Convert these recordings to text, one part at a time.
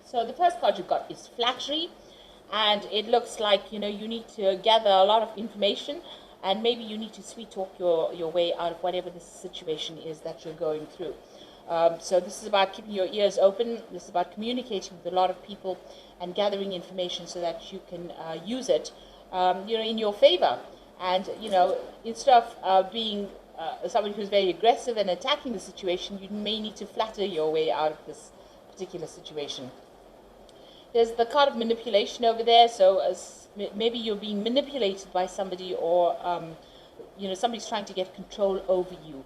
So the first card you've got is flattery, and it looks like, you need to gather a lot of information, and maybe you need to sweet talk your way out of whatever the situation is that you're going through. So this is about keeping your ears open. This is about communicating with a lot of people and gathering information so that you can use it, in your favor. And, instead of being somebody who's very aggressive and attacking the situation, you may need to flatter your way out of this particular situation. There's the card of manipulation over there, so maybe you're being manipulated by somebody, or somebody's trying to get control over you.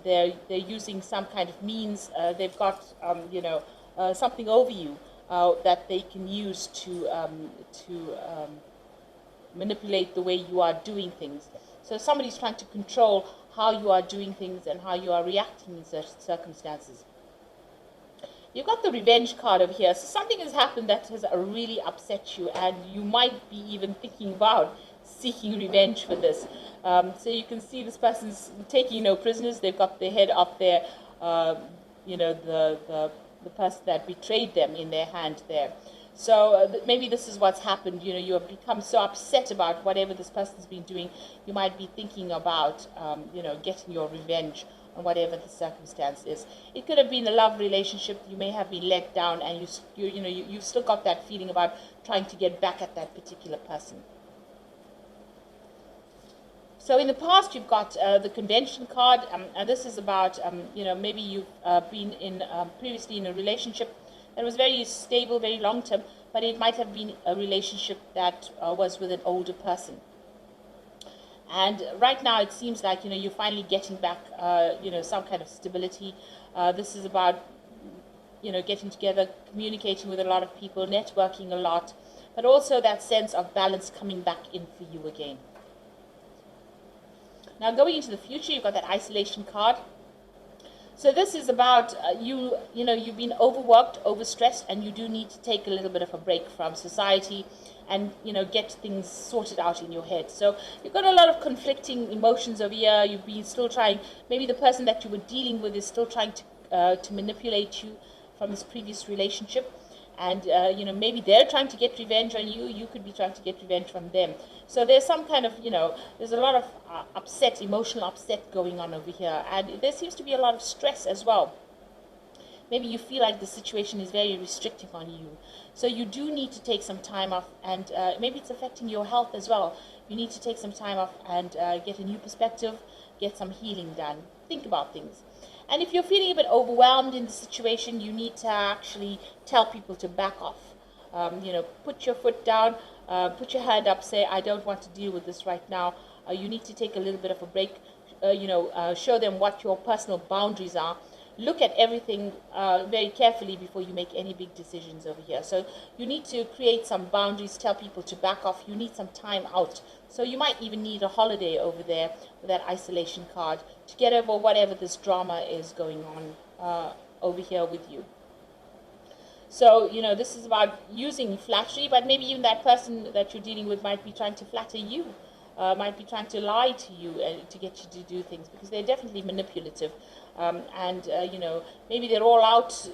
They're using some kind of means. They've got something over you that they can use to manipulate the way you are doing things. So somebody's trying to control how you are doing things and how you are reacting in certain circumstances. You've got the revenge card over here. So something has happened that has really upset you, and you might be even thinking about seeking revenge for this. So you can see this person's taking no prisoners. They've got their head up there, the person that betrayed them in their hand there. So maybe this is what's happened. You have become so upset about whatever this person's been doing. You might be thinking about, getting your revenge on whatever the circumstance is. It could have been a love relationship. You may have been let down, and you've still got that feeling about trying to get back at that particular person. So in the past, you've got the convention card, and this is about, maybe you've been previously in a relationship that was very stable, very long-term, but it might have been a relationship that was with an older person. And right now, it seems like, you're finally getting back, some kind of stability. This is about, getting together, communicating with a lot of people, networking a lot, but also that sense of balance coming back in for you again. Now, going into the future, you've got that isolation card. So this is about you've been overworked, overstressed, and you do need to take a little bit of a break from society and, get things sorted out in your head. So you've got a lot of conflicting emotions over here. You've been still trying, maybe the person that you were dealing with is still trying to manipulate you from this previous relationship. And, maybe they're trying to get revenge on you. You could be trying to get revenge from them. So there's some kind of, there's a lot of emotional upset going on over here. And there seems to be a lot of stress as well. Maybe you feel like the situation is very restricting on you. So you do need to take some time off. And maybe it's affecting your health as well. You need to take some time off and get a new perspective, get some healing done. Think about things. And if you're feeling a bit overwhelmed in the situation, you need to actually tell people to back off. Put your foot down, put your hand up, say, I don't want to deal with this right now. You need to take a little bit of a break, show them what your personal boundaries are. Look at everything very carefully before you make any big decisions over here. So you need to create some boundaries, tell people to back off. You need some time out. So you might even need a holiday over there with that isolation card to get over whatever this drama is going on over here with you. So, this is about using flattery, but maybe even that person that you're dealing with might be trying to flatter you, might be trying to lie to you to get you to do things, because they're definitely manipulative. Maybe they're all out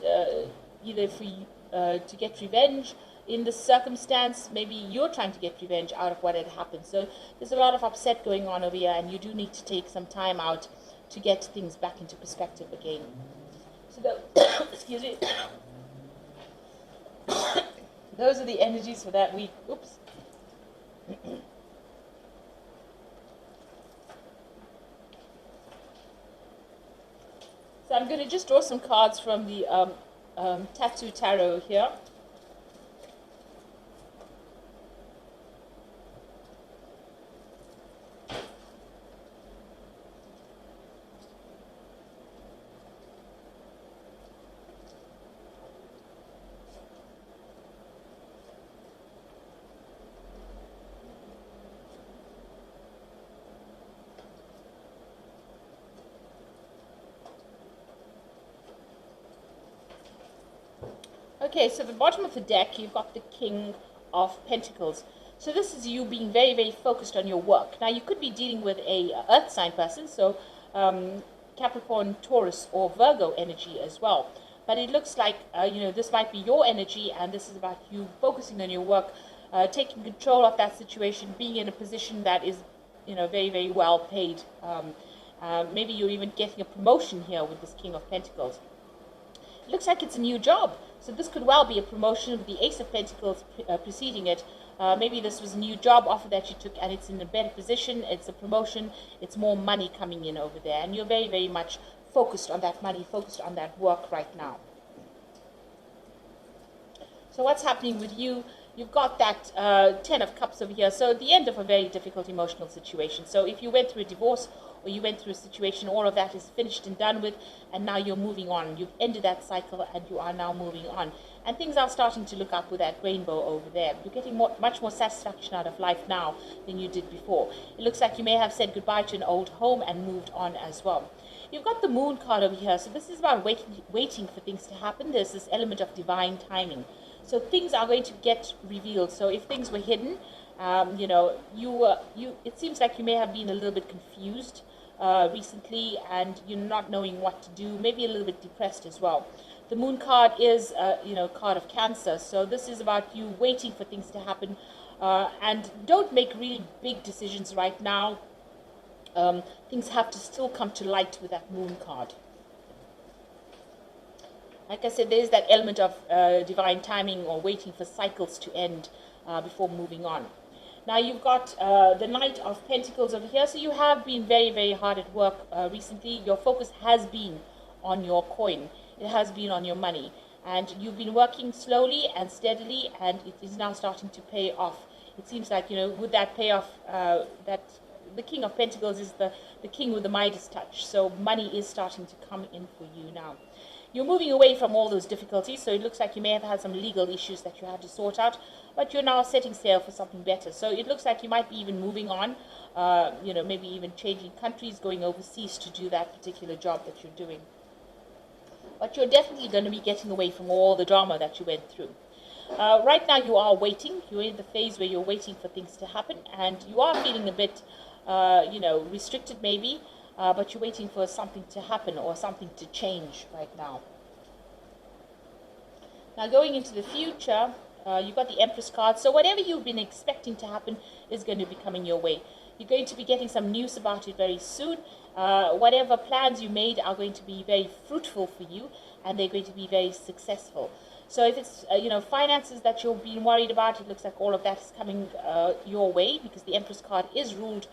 either for you, to get revenge in this circumstance. Maybe you're trying to get revenge out of what had happened. So there's a lot of upset going on over here, and you do need to take some time out to get things back into perspective again. So excuse me. Those are the energies for that week. Oops. So I'm going to just draw some cards from the Tattoo Tarot here. Okay, so the bottom of the deck, you've got the King of Pentacles. So this is you being very, very focused on your work. Now, you could be dealing with a earth sign person, so Capricorn, Taurus, or Virgo energy as well. but it looks like, this might be your energy, and this is about you focusing on your work, taking control of that situation, being in a position that is, very, very well paid. Maybe you're even getting a promotion here with this King of Pentacles. It looks like it's a new job. So this could well be a promotion with the Ace of Pentacles preceding it. Maybe this was a new job offer that you took and it's in a better position. It's a promotion. It's more money coming in over there. And you're very, very much focused on that money, focused on that work right now. So what's happening with you? You've got that 10 of Cups over here. So the end of a very difficult emotional situation. So if you went through a divorce or you went through a situation, all of that is finished and done with, and now you're moving on. You've ended that cycle and you are now moving on. And things are starting to look up with that rainbow over there. You're getting much more satisfaction out of life now than you did before. It looks like you may have said goodbye to an old home and moved on as well. You've got the Moon card over here. So this is about waiting for things to happen. There's this element of divine timing. So things are going to get revealed. So if things were hidden, it seems like you may have been a little bit confused recently, and you're not knowing what to do, maybe a little bit depressed as well. The Moon card is, card of Cancer. So this is about you waiting for things to happen, and don't make really big decisions right now. Things have to still come to light with that Moon card. Like I said, there's that element of divine timing or waiting for cycles to end before moving on. Now you've got the Knight of Pentacles over here. So you have been very, very hard at work recently. Your focus has been on your coin. It has been on your money. And you've been working slowly and steadily, and it is now starting to pay off. It seems like, with that payoff, that the King of Pentacles is the king with the Midas touch. So money is starting to come in for you now. You're moving away from all those difficulties, so it looks like you may have had some legal issues that you had to sort out, but you're now setting sail for something better. So it looks like you might be even moving on, maybe even changing countries, going overseas to do that particular job that you're doing. But you're definitely going to be getting away from all the drama that you went through. Right now you are waiting. You're in the phase where you're waiting for things to happen, and you are feeling a bit, restricted maybe. But you're waiting for something to happen or something to change right now. Now going into the future, you've got the Empress card. So whatever you've been expecting to happen is going to be coming your way. You're going to be getting some news about it very soon. Whatever plans you made are going to be very fruitful for you, and they're going to be very successful. So if it's, finances that you've been worried about, it looks like all of that is coming your way, because the Empress card is ruled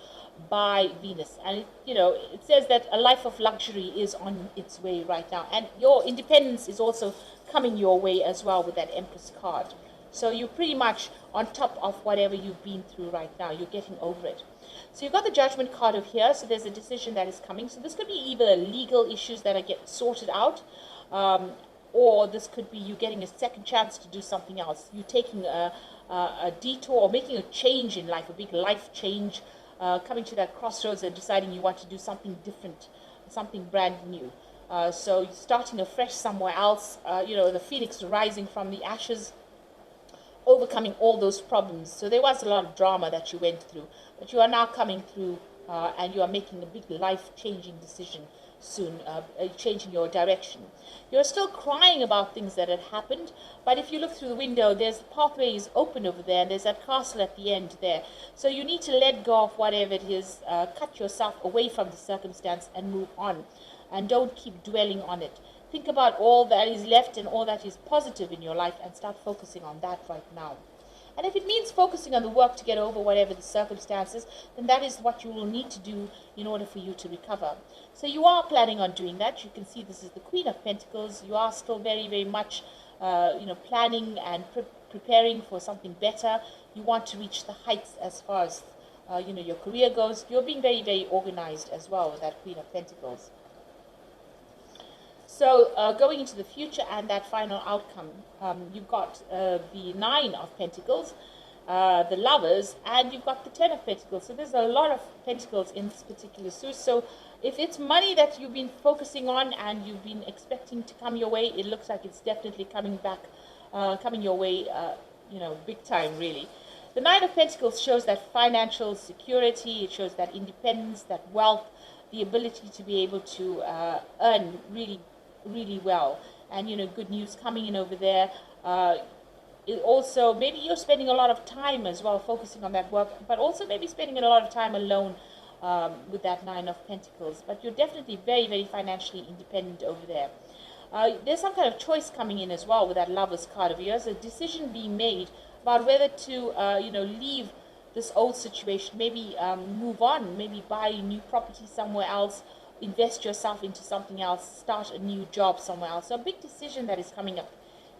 by Venus. And, it says that a life of luxury is on its way right now. And your independence is also coming your way as well with that Empress card. So you're pretty much on top of whatever you've been through right now. You're getting over it. So you've got the Judgment card over here. So there's a decision that is coming. So this could be either legal issues that are getting sorted out, or this could be you getting a second chance to do something else. You taking a detour or making a change in life, a big life change, coming to that crossroads and deciding you want to do something different, something brand new. So you're starting afresh somewhere else, the phoenix rising from the ashes, overcoming all those problems. So there was a lot of drama that you went through, but you are now coming through, and you are making a big life-changing decision soon, changing your direction. You're still crying about things that had happened, but if you look through the window, there's the pathway is open over there, and there's that castle at the end there. So you need to let go of whatever it is, cut yourself away from the circumstance and move on, and don't keep dwelling on it. Think about all that is left and all that is positive in your life, and start focusing on that right now. And if it means focusing on the work to get over whatever the circumstances, then that is what you will need to do in order for you to recover. So you are planning on doing that. You can see this is the Queen of Pentacles. You are still very, very much, planning and preparing for something better. You want to reach the heights as far as, your career goes. You're being very, very organized as well with that Queen of Pentacles. So going into the future and that final outcome, you've got the Nine of Pentacles, the Lovers, and you've got the Ten of Pentacles. So there's a lot of Pentacles in this particular suit. So if it's money that you've been focusing on and you've been expecting to come your way, it looks like it's definitely coming your way, big time, really. The Nine of Pentacles shows that financial security. It shows that independence, that wealth, the ability to be able to earn really well. and good news coming in over there. It also, maybe you're spending a lot of time as well focusing on that work, but also maybe spending a lot of time alone with that Nine of Pentacles. But you're definitely very, very financially independent over there. There's some kind of choice coming in as well with that Lovers card of yours. A decision being made about whether to, leave this old situation, maybe move on, maybe buy a new property somewhere else, invest yourself into something else, start a new job somewhere else. So a big decision that is coming up.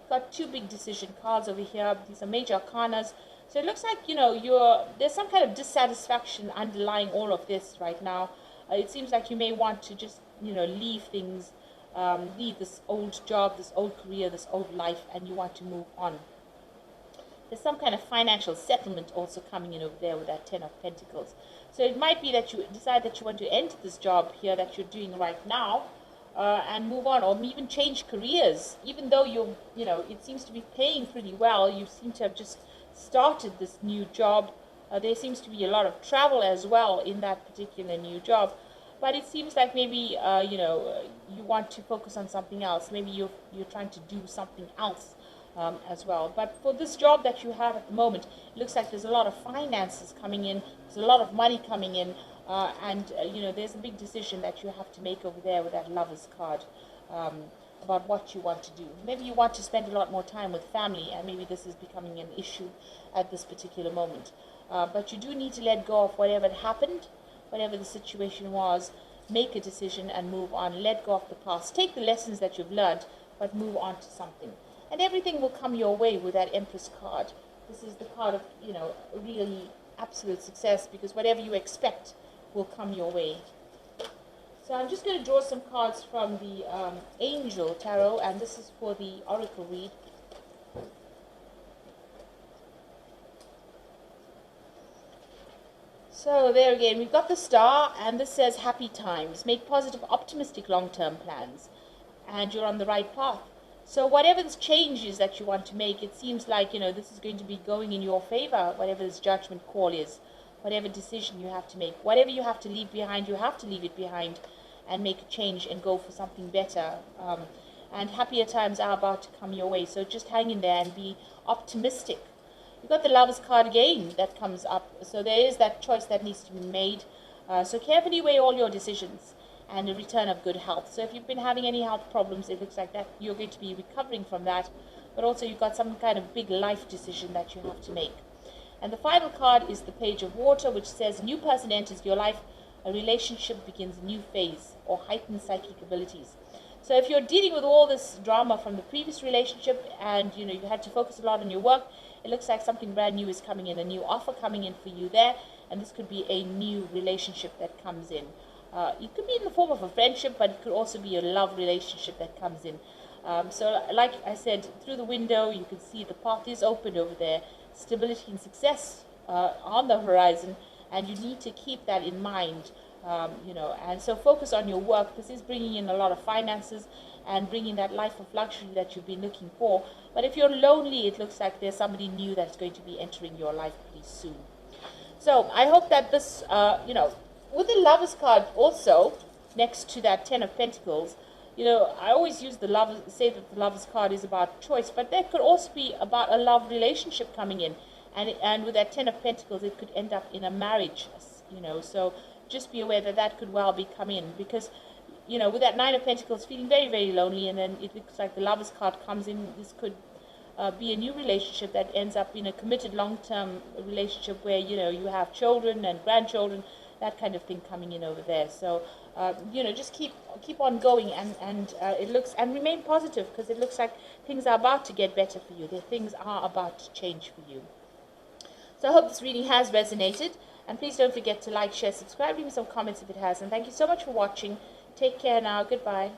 Got two big decision cards over here. These are major arcanas. So it looks like, there's some kind of dissatisfaction underlying all of this right now. It seems like you may want to just, leave things, leave this old job, this old career, this old life, and you want to move on. There's some kind of financial settlement also coming in over there with that Ten of Pentacles. So it might be that you decide that you want to end this job here that you're doing right now, and move on, or even change careers, even though it seems to be paying pretty well. You seem to have just started this new job. There seems to be a lot of travel as well in that particular new job, but it seems like maybe you want to focus on something else. Maybe you're trying to do something else as well. But for this job that you have at the moment, it looks like there's a lot of finances coming in, there's a lot of money coming in, and there's a big decision that you have to make over there with that Lovers card, about what you want to do. Maybe you want to spend a lot more time with family, and maybe this is becoming an issue at this particular moment. But you do need to let go of whatever had happened, whatever the situation was. Make a decision and move on. Let go of the past. Take the lessons that you've learned, but move on to something. And everything will come your way with that Empress card. This is the card of, really absolute success, because whatever you expect will come your way. So I'm just going to draw some cards from the Angel Tarot, and this is for the Oracle read. So there again, we've got the Star, and this says happy times. Make positive, optimistic, long-term plans. And you're on the right path. So whatever this change is that you want to make, it seems like, this is going to be going in your favor, whatever this judgment call is, whatever decision you have to make. Whatever you have to leave behind, you have to leave it behind and make a change and go for something better. And happier times are about to come your way. So just hang in there and be optimistic. You've got the Lovers card again that comes up. So there is that choice that needs to be made. So carefully weigh all your decisions, and a return of good health. So if you've been having any health problems, it looks like that you're going to be recovering from that. But also you've got some kind of big life decision that you have to make. And the final card is the Page of Water, which says, a new person enters your life, a relationship begins a new phase, or heightened psychic abilities. So if you're dealing with all this drama from the previous relationship, and you had to focus a lot on your work, it looks like something brand new is coming in, a new offer coming in for you there, and this could be a new relationship that comes in. It could be in the form of a friendship, but it could also be a love relationship that comes in. So like I said, through the window, you can see the path is open over there. Stability and success on the horizon, and you need to keep that in mind, and so focus on your work. This is bringing in a lot of finances and bringing that life of luxury that you've been looking for. But if you're lonely, it looks like there's somebody new that's going to be entering your life pretty soon. So I hope that this, with the Lovers card also, next to that Ten of Pentacles, I always use say that the Lovers card is about choice, but there could also be about a love relationship coming in. And with that Ten of Pentacles, it could end up in a marriage, so just be aware that that could well be come in, because, with that Nine of Pentacles feeling very, very lonely, and then it looks like the Lovers card comes in, this could be a new relationship that ends up in a committed long-term relationship where, you have children and grandchildren, that kind of thing coming in over there. So, just keep on going, and it looks, and remain positive, because it looks like things are about to get better for you. Things are about to change for you. So I hope this reading has resonated, and please don't forget to like, share, subscribe, leave me some comments if it has, and thank you so much for watching. Take care now. Goodbye.